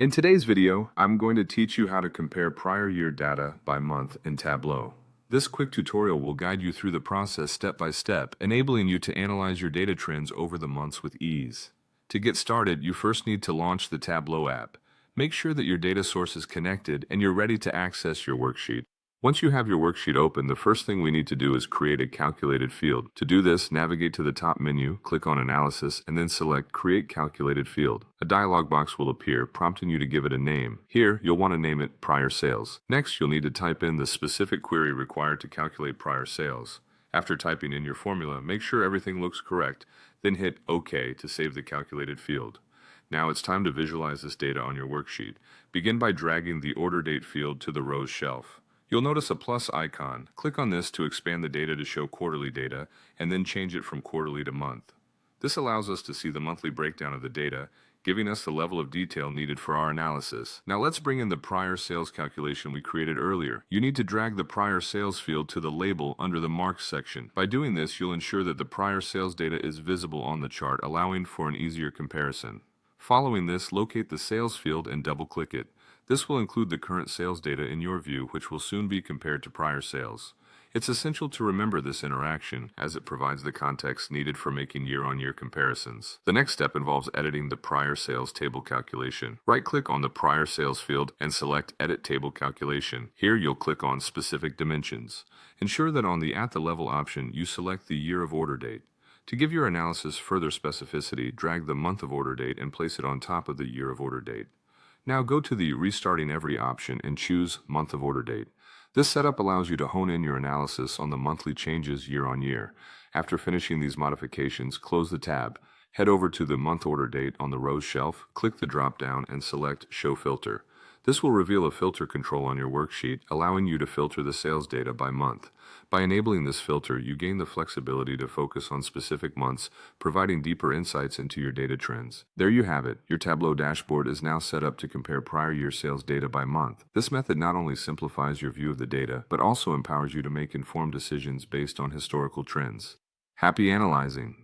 In today's video, I'm going to teach you how to compare prior year data by month in Tableau. This quick tutorial will guide you through the process step by step, enabling you to analyze your data trends over the months with ease. To get started, you first need to launch the Tableau app. Make sure that your data source is connected and you're ready to access your worksheet. Once you have your worksheet open, the first thing we need to do is create a calculated field. To do this, navigate to the top menu, click on Analysis, and then select Create Calculated Field. A dialog box will appear, prompting you to give it a name. Here, you'll want to name it Prior Sales. Next, you'll need to type in the specific query required to calculate prior sales. After typing in your formula, make sure everything looks correct, then hit OK to save the calculated field. Now it's time to visualize this data on your worksheet. Begin by dragging the Order Date field to the rows shelf. You'll notice a plus icon. Click on this to expand the data to show quarterly data, and then change it from quarterly to month. This allows us to see the monthly breakdown of the data, giving us the level of detail needed for our analysis. Now let's bring in the prior sales calculation we created earlier. You need to drag the prior sales field to the label under the marks section. By doing this, you'll ensure that the prior sales data is visible on the chart, allowing for an easier comparison. Following this, locate the sales field and double-click it. This will include the current sales data in your view, which will soon be compared to prior sales. It's essential to remember this interaction, as it provides the context needed for making year-on-year comparisons. The next step involves editing the prior sales table calculation. Right-click on the prior sales field and select Edit Table Calculation. Here you'll click on Specific Dimensions. Ensure that on the At the Level option, you select the year of order date. To give your analysis further specificity, drag the month of order date and place it on top of the year of order date. Now go to the Restarting Every option and choose Month of Order Date. This setup allows you to hone in your analysis on the monthly changes year on year. After finishing these modifications, close the tab. Head over to the Month Order Date on the rows shelf, click the drop-down and select Show Filter. This will reveal a filter control on your worksheet, allowing you to filter the sales data by month. By enabling this filter, you gain the flexibility to focus on specific months, providing deeper insights into your data trends. There you have it. Your Tableau dashboard is now set up to compare prior year sales data by month. This method not only simplifies your view of the data, but also empowers you to make informed decisions based on historical trends. Happy analyzing!